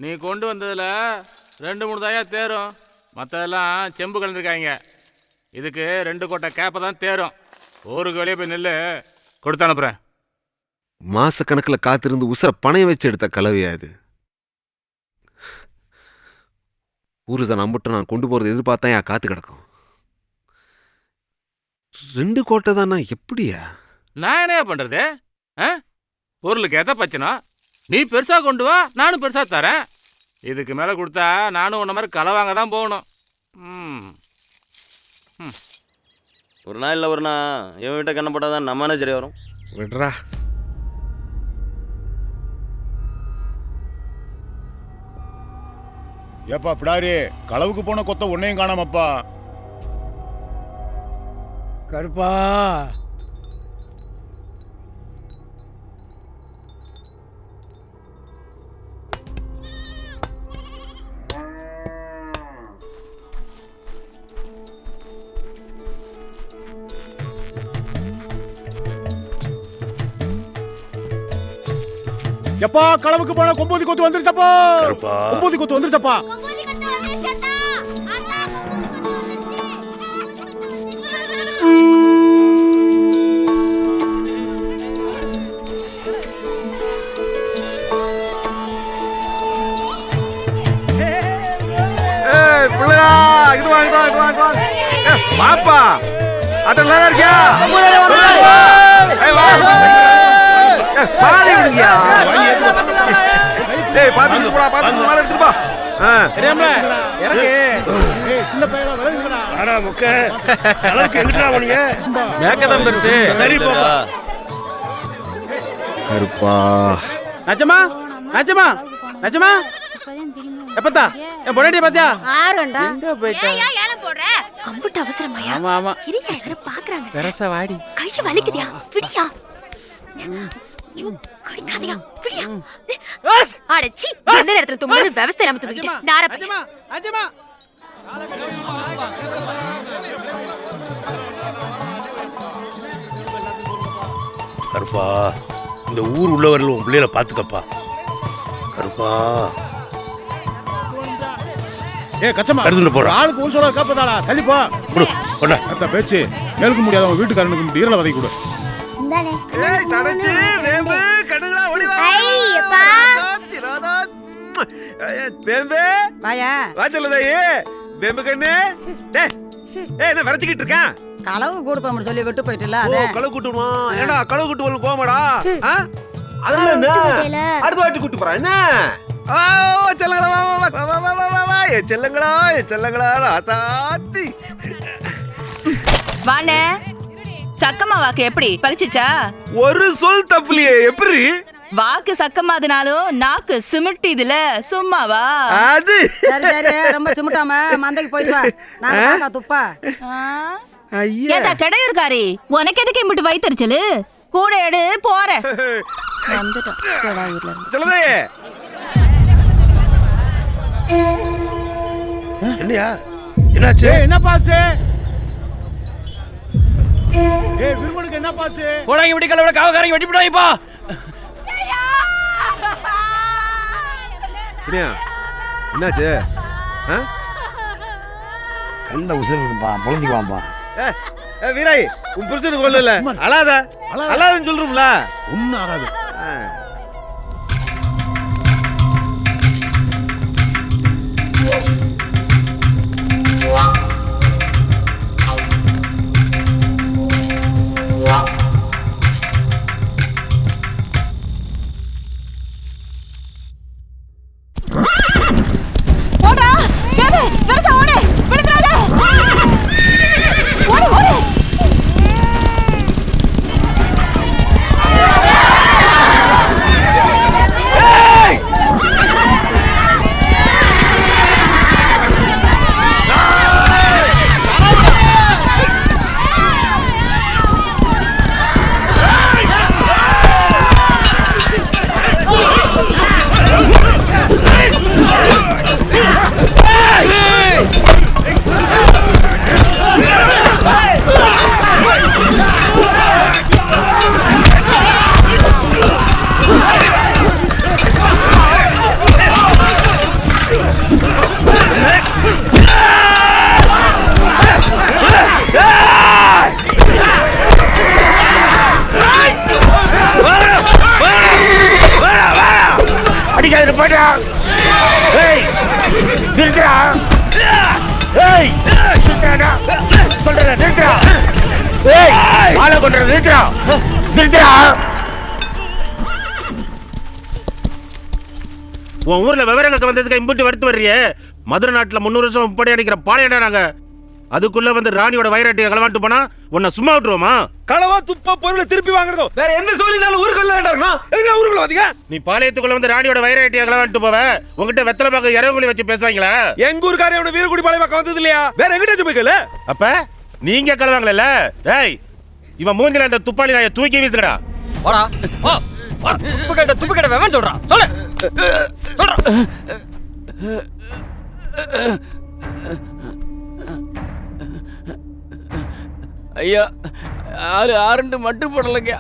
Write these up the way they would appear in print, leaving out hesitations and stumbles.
நீ கொண்டு வந்ததுல 2-3 தாயா தேரும், மற்றதெல்லாம் செம்பு கலந்துருக்காங்க. இதுக்கு 2 கொட்டை கேப்பை தான் தேரும். ஊருக்கு வெளியே போய் நெல் கொடுத்து அனுப்புறேன். மாச கணக்கில் காத்திருந்து உசுர பணைய வச்சு எடுத்த கலவையா இது? ஊருசா நம்பிட்டு நான் கொண்டு போறது எதிர்பார்த்தா என் காத்து கிடக்கும். 2 கோட்டை தானா? எப்படியா? நான் என்ன பண்றது? பொருளுக்கு எதை பச்சனா? நீ பெருசா கொண்டு வா, நானும் பெருசா தரேன். இதுக்கு மேல கொடுத்தா நானும் உன்ன மாதிரி களை வாங்க தான் போகணும். ஒரு நாள் இல்லை ஒரு நாள் இவன் வீட்டை கண்ணப்பட்டாதான் நம்மனே சரி வரும். விடுறா. ஏப்பா பிடாரி, களவுக்கு போன கொத்த உன்னையும் காணாமப்பா. கருப்பா, எப்பா களவுக்கு போன கொம்பூதி கொத்து வந்துருச்சப்பா. கொம்பூதி கொத்து வந்துருச்சப்பா. பாப்பா அதெல்லாம் இருக்கியா? கருப்பா நச்சமா நச்சமா நச்சமா எப்பத்தா என் பொண்டாட்டிய பாத்தியா? ஆறண்டா எங்க போயிட்டா? ஏன் ஏலம் போடுற? அம்புட்டு அவசரமாயா? ஆமா ஆமா. இரியா எல்லாரும் பாக்குறாங்க. பெருசா வாடி. கை வலிக்குதியா? விடியா. யூ கடிக்காதயா. விடியா. அடச்சி எந்த நேரத்துல தும்முறது விவஸ்தை இல்லாம தும்பிக்கிட்டு. நார நச்சமா நச்சமா. கருப்பா, இந்த ஊர் உள்ளவர்கள் உன் பிள்ளைகளை பாத்துக்கப்பா. கருப்பா கச்சமா கருதுன்னு போற ஆளுக்கு ஒரு சொல்ல காப்பதாடா. தள்ளிப்பா குடு கொண்டா. அத்த பேச்சு மேலுக்கு முடியாத உன் வீட்டுக்காரனுக்கு ஈரல வதக்கி கொடு. இந்தானே. ஏய் சடச்சி வேம்பு கடுங்களா ஓடி வா. ஐயப்பா திராதா வேம்பு வாயா வாச்சலதாயே வேம்பு கண்ணே. டேய் என்ன வரச்சிக்கிட்டு இருக்கான்? களவு கூடு போற சொல்லி விட்டு போயிட்டல. ஓ அத களவு கூட்டுமா? ஏடா களவு கூட்டு வந்து கோமடா? அதெல்லாம் என்ன அடுத்த வாட்டி கூட்டி போறா என்ன? செல்லங்களா வா செல்லங்களா ராசாத்தி வாண்ணே. சக்கமா வாக்கு எப்படி பழிச்சிச்சா? ஒரு சொல் தப்புலையே. எப்படி வாக்கு சக்கமாதுனாலும் நாக்கு சிமிட்டிதுல சும்மாவா? அது சரி சரி ரொம்ப சிமிட்டாம மந்தைக்கு போயிட்டு வா. நான் பாக்கா துப்பா. ஏதா கடையூர்காரி, உனக்கு எதுக்கு இம்பிட்டு வயிற்றுச்சலு? கூட எடு போறேன். வந்துட்டோம் கடையூர்ல இருந்து. செல்லதாயே என்னையா என்னாச்சு? என்ன பாச்சு? விருமனுக்கு என்ன பாச்சு? கோடாங்கி வெட்டி கலவட காவகாரங்க வெட்டி விடாதீப்பா. என்னாச்சு? கண்ட உசுருப்பா பொழஞ்சிக்குவான்பா. வீராய் உன் புருஷனுக்கு ஒண்ணு இல்ல. அழாத அழாதன்னு சொல்றோம்ல. ஒன்னும் ஆகாது. ஆளை கொண்டு நிறுத்துறா நிறுத்துறா. உன் ஊர்ல விவரங்களுக்கு வந்ததுக்கு இம்புட்டு வருத்து வர்றியே. மதுரை நாட்டுல 300 வருஷம் முப்படி அடிக்கிற பாளையடா நாங்க. அதுக்குள்ள வந்து ராணியோட வைராட்டியை களவாட்டு போனா உன்னை சும்மா விட்டுருவோமா? களவா துப்பா பொருளை திருப்பி வாங்குறதோ வேற எந்த சொல்லினாலும் ஊருக்குள்ள வேண்டாம். எதுக்கு ஊருக்குள்ள வந்தீங்க? நீ பாளையத்துக்குள்ள வந்து ராணியோட வைராட்டியை களவாட்டு போவ. உங்ககிட்ட வெத்தலை பாக்க இறங்குழி வச்சு பேசுவாங்களா? எங்க ஊருக்காரே அவன வீரகுடி பாளைய பக்கம் வந்தது இல்லையா? வேற எங்கிட்ட போய் கேளு. அப்ப நீங்க களவாங்கல. டேய் இவன் மூஞ்சில அந்த துப்பாளி நாயை தூக்கி வீசுடா. வாடா வா. துப்பு கேட்ட வேவன் சொல்றான். சொல்லு சொல்றா. ஐயா ஆறுண்டு மட்டு போடலைங்க.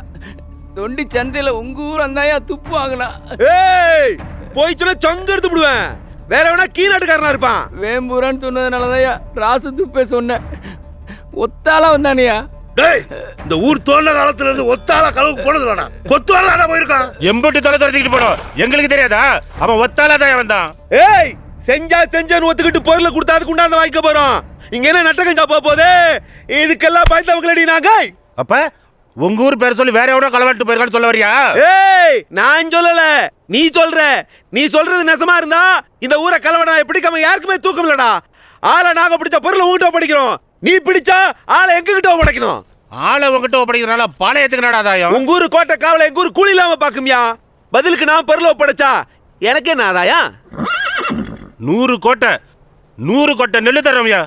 தொண்டி சந்தையில உங்க ஊர் அந்தாயா துப்பு வாங்கினா. ஏய் போய் சொல்ல சங்கு எடுத்து விடுவேன். வேற எவனா கீநாட்டுக்காரனா இருப்பான். வேம்பூரான்னு சொன்னதுனாலதாயா ராசு துப்பே சொன்னேன். ஒத்தாளா வந்தானியா? டேய் இந்த ஊர் தோண்ட காலத்துல இருந்து ஒத்தாள களவுக்கு போனதுலடா. கொத்துவாளடா போயிருக்கான். எம்பட்டி தலை துரத்திக்கிட்டு போறோம். எங்களுக்கு தெரியாதா? அவன் ஒத்தாள தான் வந்தான். ஏய் செஞ்சான்னு ஒத்துக்கிட்டு பொருளை கொடுத்தா அதுக்கு உண்டாந்த வாங்கிக்க போறோம். இங்க என்ன நட்டகஞ்சா போகுது? இதுக்கெல்லாம் பயந்தவங்களடி நாங்க. அப்ப உங்க ஊர் பேர் சொல்லி வேற எவனோ களவாட்டு போயிருக்கான்னு சொல்ல வரியா? ஏய் நான் சொல்லல, நீ சொல்ற. நீ சொல்றது நெசமா இருந்தா இந்த ஊரை களவடா பிடிக்காம யாருக்குமே தூக்கம் இல்லடா. ஆளை நாங்க பிடிச்ச பொருளை உங்ககிட்ட படிக்கிறோம். நீ பிடிச்சா ஆளை எங்ககிட்ட ஒப்படைக்கணும். ஆளை உங்ககிட்ட ஒப்படைக்கிறனால பாளையத்துக்கு நாடாதாயம். உங்க ஊரு கோட்டை காவலை எங்க ஊர் கூலி இல்லாம பாக்குமியா? பதிலுக்கு நான் பொருளை ஒப்படைச்சா எனக்கு என்ன ஆதாயம்? 100 கோட்டை நெல்லு தரோம்யா.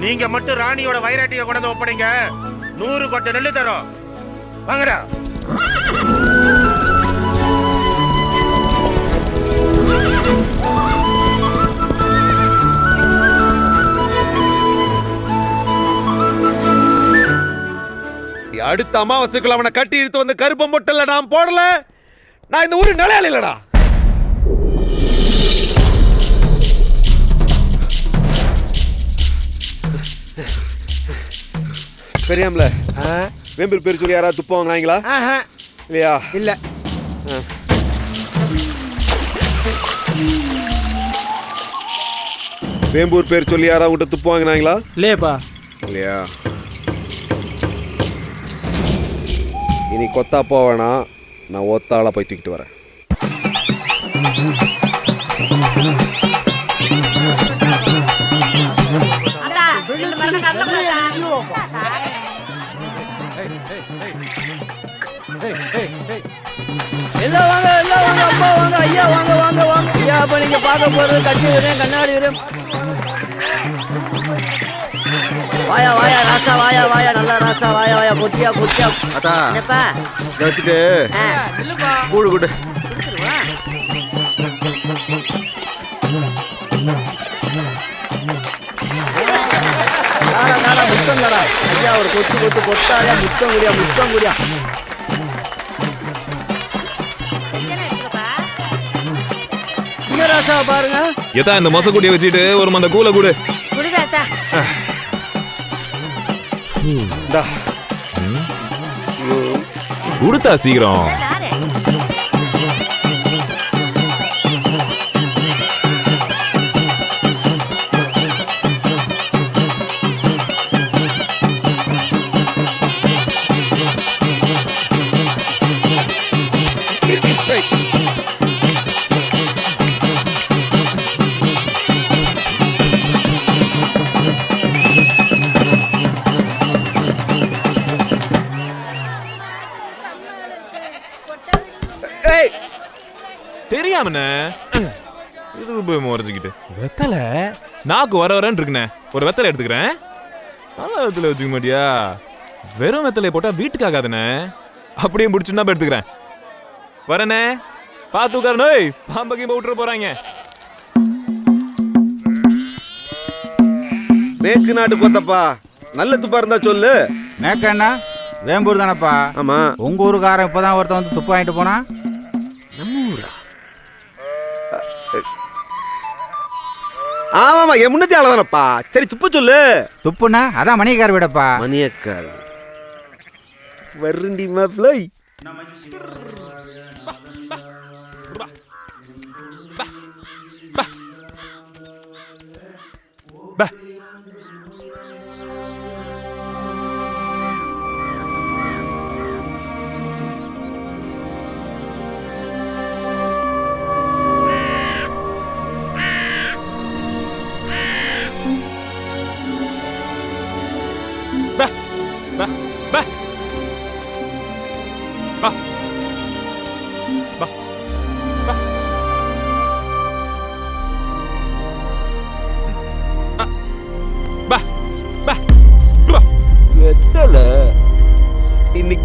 நீங்க மட்டும் ராணியோட வைராட்டியை கொண்டு ஒப்படைங்க. 100 கோட்டை நெல்லு தரோம். வாங்கடா. அடுத்த அமாவாசைக்குள்ள அவனை கட்டி இழுத்து வந்து கருப்ப மொட்டல நான் போடல. நான் இந்த ஊரு நிலையாள இல்லடா. பெரியாம்ல வேம்பூர் பேர் சொல்லி யாராவது துப்ப வாங்கினாங்களா? இல்லையா? இல்ல. வேம்பூர் பேர் சொல்லி யாராவது உங்கள்கிட்ட துப்பு வாங்கினாங்களா? இல்லையப்பா. இல்லையா? இனி கொத்தா போவேனா, நான் ஒத்தாளா போய் தூக்கிட்டு வரேன். எல்லாம் வாங்க அப்பா வாங்க ஐயா வாங்க ஐயா. அப்ப நீங்க பார்க்க போறது கட்சி வீரன் கண்ணாடி வீரன். வாயா ராசா வாயா நல்லா ராசா வாயா கொத்தியா. அத்தா வச்சுட்டு கூடு கூடு. முத்தம் கடா ஐயா. ஒரு கொத்தாயா முத்தம் குடியா. ராசா பாருங்க. ஏதா இந்த மொச குடியை வச்சுட்டு ஒரு மந்த கூல கூடு. கொடுத்தா சீக்கிரம். தெரியாமண்ணே இதுக்கு போய் முறைச்சிக்கிட்டு வெத்தலை நாக்கு வரேன்னு இருக்குண்ணே. ஒரு வெத்தலை எடுத்துக்கிறேன். நல்ல வெத்தலை வச்சுக்க மாட்டியா? வெறும் வெத்தலை போட்டா வீட்டுக்கு ஆகாதுண்ணே. அப்படியே முடிச்சுன்னா எடுத்துக்கிறேன். வரண்ணே பார்த்து உட்காரணும். பாம்பகையும் விட்டுற போறாங்க. மேற்கு நாட்டு கொத்தப்பா நல்ல துப்பா இருந்தா சொல்லு. மேக்கண்ணா வேம்பூர் தானப்பா? ஆமா. உங்க ஊருக்காரன் இப்பதான் ஒருத்தன் வந்து துப்பு வாங்கிட்டு போனா. நம்ம ஊரா? ஆமாமா என் முன்னத்தி ஆளதானப்பா. சரி துப்ப சொல்லு. துப்புனா அதான் மணியக்கார வீடப்பா. மணியக்கார வருண்டி மாப்ளை.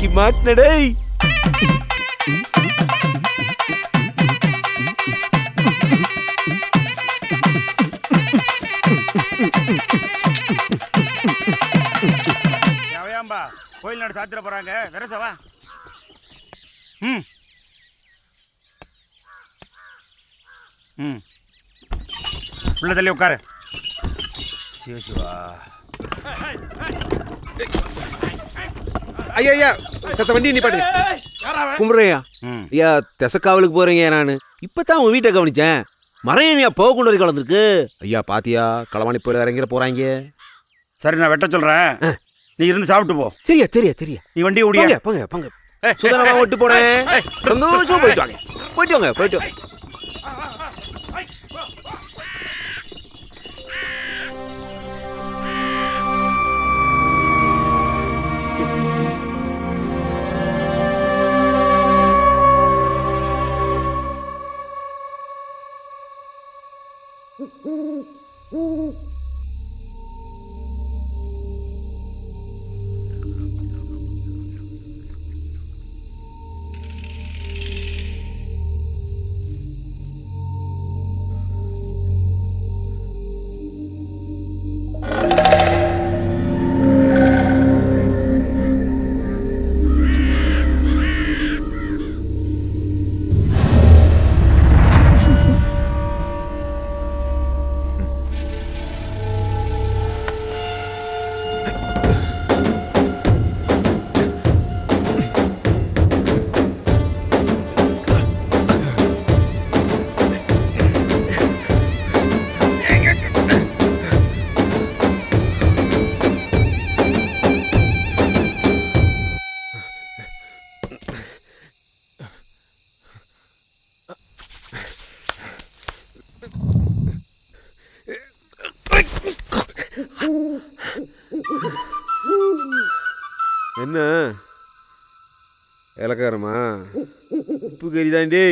இன்னைக்கு மாட்டினடே. கோயில் நாடு சாத்திர போறாங்க. வெரசவா. உள்ள தள்ளி உட்காரு. சிவசிவா. ஐயா ஐயா சத்த வண்டி நிப்பாட்டு. கும்பிட்றையா ஐயா தெசக்காவலுக்கு போறீங்க. நான் இப்பதான் உன் வீட்டை கவனிச்சேன். மறையா போக கொண்டு வரை கலந்துருக்கு. ஐயா பாத்தியா களவாணி போயில இறங்கிற போறாங்க. சரி நான் வெட்ட சொல்றேன். நீ இருந்து சாப்பிட்டு போ. சரியா சரியா சரியா. நீ வண்டி ஓடியா. போங்க போங்க. சுதனமா ஓட்டு போனேன். சந்தோஷமா போயிட்டு வாங்க. போயிட்டு வாங்க போயிட்டு வாங்க. என்ன இலக்காரமா உப்பு கறிதாண்டே.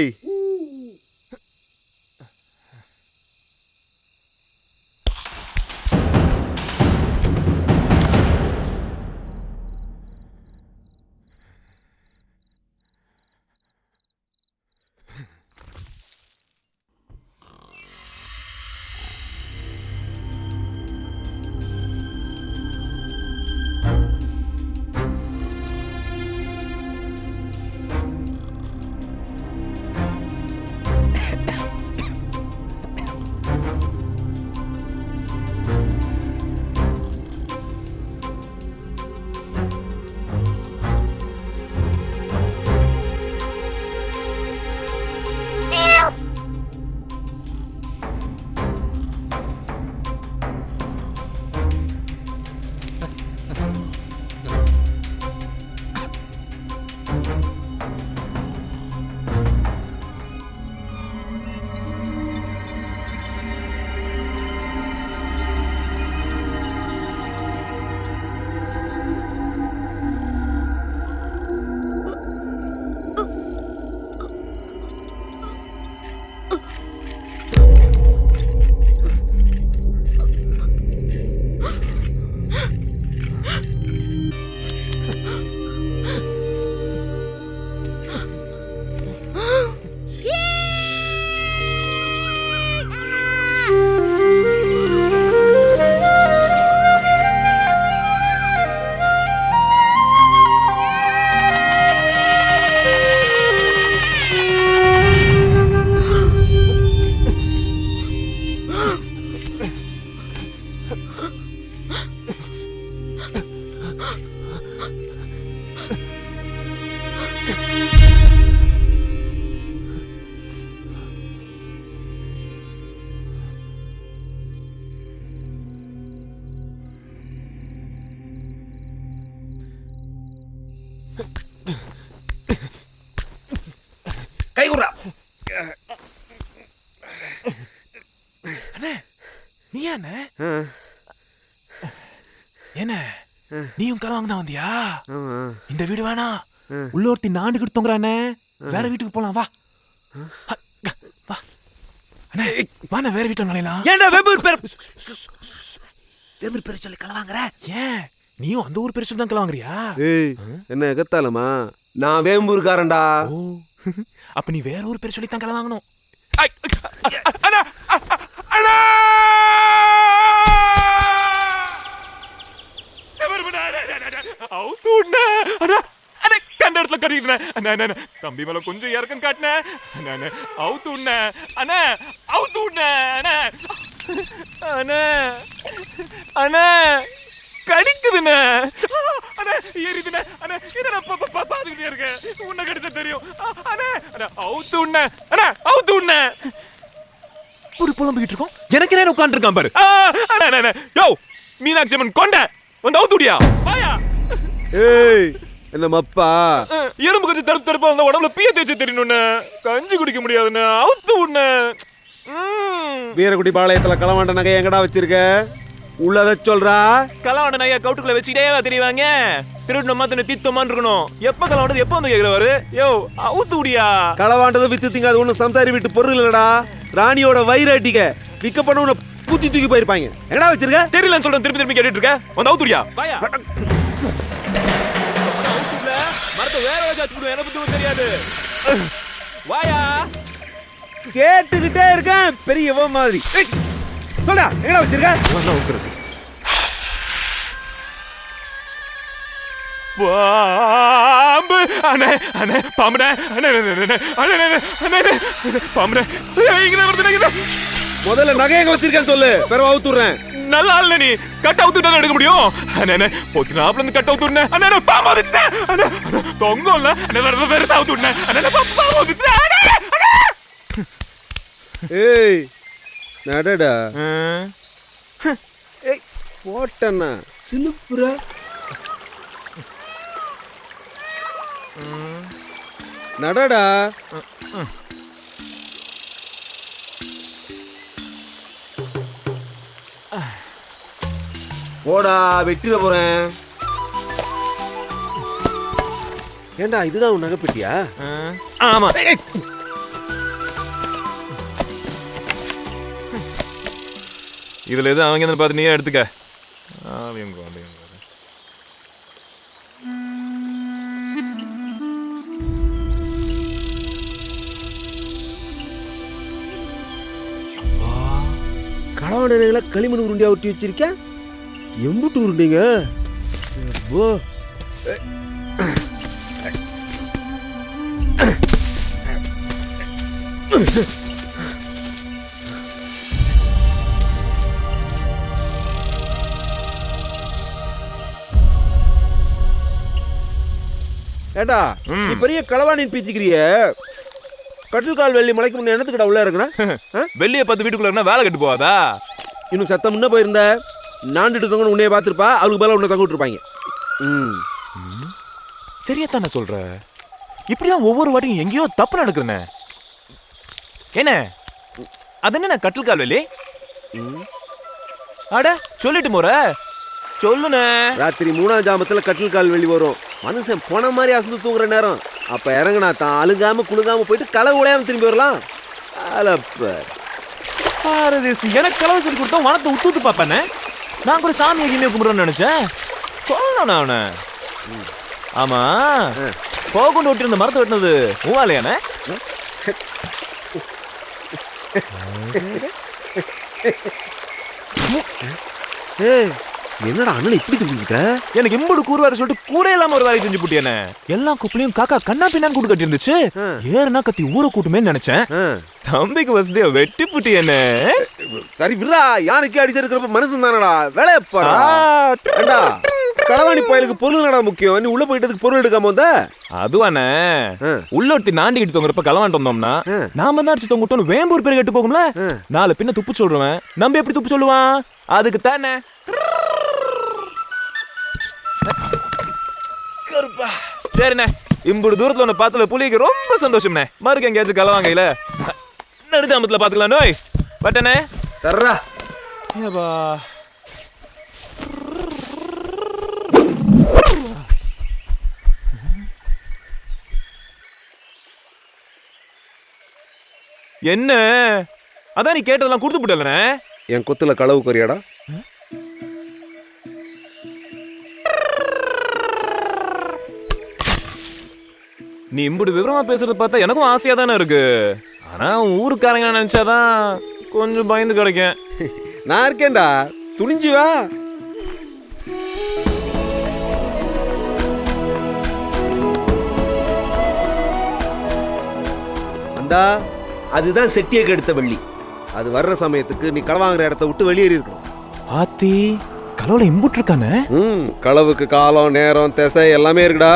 கை குறா. அண்ணே நீ அண்ணே என்ன நீயும் கலவாங்க தான் வந்தியா? இந்த வீடு வேணா உள்ள ஒருத்தி நாண்டு கிட்டு தொங்குறானே. வேற வீட்டுக்கு போலாம் வா. வா அண்ணே வாண்ணே வேற வீட்டுல நுழையலாம். ஏன்டா வெம்பூர் பேர் வெம்பூர் பேர் சொல்லி கலவாங்கற? ஏன் நீயும் அந்த ஊர் பெருசு தான் வாங்குறியா? ஏய் என்ன எகத்தாலமா? நான் வேம்பூர்காரன்டா. அப்ப நீ வேற ஊர் பெருசு சொல்லி தான் வாங்கணும். கண்ட இடத்துல கட்டிக்கிட்டேன். தம்பி மேல கொஞ்சம் இறக்கம் காட்டினேன். அவுத்து உண்ண அண்ணா, அவுத்து உண்ண அண்ணா, அண்ணா அண்ணா கடிக்குதுண்ணே, அண்ணா எரிதுண்ணே, அண்ணா இதை நான் பாத்துக்கிட்டே இருக்கேன். உன்னை கடிச்சா தெரியும். அண்ணா அண்ணா அவுத்து உண்ண அண்ணா, அவுத்து உண்ண. ஒரு புலம்பிக்கிட்டு இருக்கோம், எனக்கு நேரம் உட்காந்துருக்கான் பாரு. அண்ணா யோ மீனாட்சி அம்மன் கொண்ட வந்து அவுத்துடியா வாயா. ஏய் என்ன மப்பா, எறும்பு கொஞ்சம் தடுப்பு தடுப்பா வந்தா உடம்புல பீய தேய்ச்சி தெரியணும்னு. கஞ்சி குடிக்க முடியாதுன்னு அவுத்து உண்ண. வீரக்குடி பாளையத்துல களவாண்ட நகை எங்கடா வச்சிருக்க? உள்ளத சொல்றா. களவாண்ட நகைய கவுட்டுக்குள்ள வச்சுட்டே தெரியவாங்க. திருடணுமா தின்னு தீத்தமான்னு இருக்கணும். எப்ப களவாண்டது எப்ப வந்து கேக்குறவாரு? யோ அவுத்து விடியா. களவாண்டது வித்து திங்க, அது ஒண்ணும் சம்சாரி வீட்டு பொருள் இல்லடா. ராணியோட வயிறாட்டிக்க விக்க பண்ண உன்னை குத்தி தூக்கி போயிருப்பாங்க. எங்கடா வச்சிருக்க? தெரியலன்னு சொல்றேன், திருப்பி திருப்பி கேட்டுட்டு இருக்க. வந்து அவுத்து விடியா வாயா. மரத்தை வேற வச்சு என்ன பத்தி தெரியாது. வாயா. கேட்டுக்கிட்டே இருக்கேன் பெரியவ மாதிரி. சொல்டா எங்கடா வச்சிருக்க? பாம்பு அண்ணே, அண்ணே பாம்புண்ணே, அண்ணே பாம்புண்ணே. முதல்ல நகை எங்க வச்சிருக்கேன்னு சொல்லு, பிறகு அவுத்துறேன். நல்லா இல்ல நீ கட் அவுத்துட்டா எடுக்க முடியும். அண்ணே போத்தி நாப்ல இருந்து கட் அவுத்துறேன். அண்ணே பாம்பு வந்துச்சுட்டேன். அண்ணே தொங்கம் இல்ல. அண்ணே வேற அவுத்துறேன். அண்ணே பாம்பு வந்துச்சுட்டேன். ஏய் நடடா. ஏய் போட்டண்ணா சிலுப்புரா. நடடா. போடா வெட்டிட போறேன். ஏண்டா இதுதான் உன் நகைப்பெட்டியா? ஆமா. இதுல எது அவங்க பார்த்து நீயே எடுத்துக்க. களவாண்டனைகளை களிமண் உருண்டியா ஒட்டி வச்சிருக்கேன். எம்புட்டு உருண்டிங்க? ஏண்டா நீ பெரிய களவாணின்னு பீச்சிக்கிறிய. கட்டில் கால் வெள்ளி மலைக்கு முன்ன என்னத்துக்கிட்ட உள்ள இருக்குன்னா? வெள்ளிய பார்த்து வீட்டுக்குள்ள இருந்தா வேலை கட்டு போவாதா? இன்னும் சத்தம் முன்ன போயிருந்த நாண்டுட்டு தங்க உன்னைய பார்த்துருப்பா. அவளுக்கு பதிலாக உன்னை தங்க விட்டுருப்பாங்க. சரியாத்தானே சொல்ற. இப்படிதான் ஒவ்வொரு வாட்டியும் எங்கேயோ தப்பு நடக்குதுண்ணே. என்ன அது என்ன கட்டில் கால் வெள்ளி? அட சொல்லிட்டு போற சொல்லுண்ணே. ராத்திரி 3ஆம் ஜாமத்துல கட்டில் கால் வெள்ளி வரும். மனுஷன் போன மாதிரி அசந்து தூங்குற நேரம். அப்ப இறங்குனா தான் அழுங்காம குழுங்காம போயிட்டு களை உடையாம திரும்பி வரலாம். பாரதேசி எனக்கு கலவை சொல்லி கொடுத்தா வனத்தை உத்து பாப்பானே. நான் கூட சாமி எங்கேயுமே கும்பிடுறேன்னு நினைச்சேன். சொல்லணும் அவனை. ஆமா போகொண்டு ஒட்டி இருந்த மரத்தை வெட்டினது மூவாலையானே? என்னடா அண்ணன் இப்படி தூக்கிட்ட? எனக்கு இம்புடு கூறுவாரு சொல்லிட்டு கூட இல்லாம ஒரு வேலை செஞ்சு போட்டியானே. எல்லா குப்பளையும் காக்கா கண்ணா பின்னான்னு கூட்டு கட்டி இருந்துச்சு. ஏறுனா கத்தி ஊற கூட்டுமே நினைச்சேன். தம்பிக்கு வசதியா வெட்டி புட்டியானே. சரி விரா, யாருக்கு அடிச்சிருக்கிறப்ப மனுஷன் தானடா வேலையை பாருடா. களவாணி பயலுக்கு பொருள் நடா முக்கியம். நீ உள்ள போயிட்டதுக்கு பொருள் எடுக்காம வந்த? அதுவானே உள்ள ஒருத்தி நாண்டிக்கிட்டு தொங்குறப்ப களவாண்டு வந்தோம்னா நாம தான் அடிச்சு தொங்கிட்டோம். வேம்பூர் பேர் கெட்டு போகும்ல. நாலு பின்ன துப்பு சொல்றவன் நம்ம எப்படி துப்பு சொல்லுவான்? அதுக்கு தானே. சரிண்ணே இம்புடு தூரத்துல ஒண்ணு பார்த்தல புலிக்கு ரொம்ப சந்தோஷம்ண்ணே. மறுக்க எங்கேயாச்சும் களவாங்கல நடுஜாமத்துல பாத்துக்கலாம். நோய் பட்டனே சர்ரா. என்ன அதான் நீ கேட்டதெல்லாம் கொடுத்து போட்டலண்ணே. என் கொத்துல களவு கொரியாடா. நீ இம்புடு விவரமா பேசுறத பார்த்தா எனக்கும் ஆசையா தானே இருக்கு. ஆனா உன் ஊருக்காரங்க நினைச்சாதான் கொஞ்சம் பயந்து கிடைக்கும். நான் இருக்கேன்டா, துணிஞ்சு வா. அந்தா அதுதான் செட்டியை கெடுத்த வள்ளி. அது வர்ற சமயத்துக்கு நீ களவாங்குற இடத்த விட்டு வெளியேறி இருக்கணும். ஆத்தி களவுல இம்புட்டு இருக்கானே. களவுக்கு காலம் நேரம் திசை எல்லாமே இருக்குடா.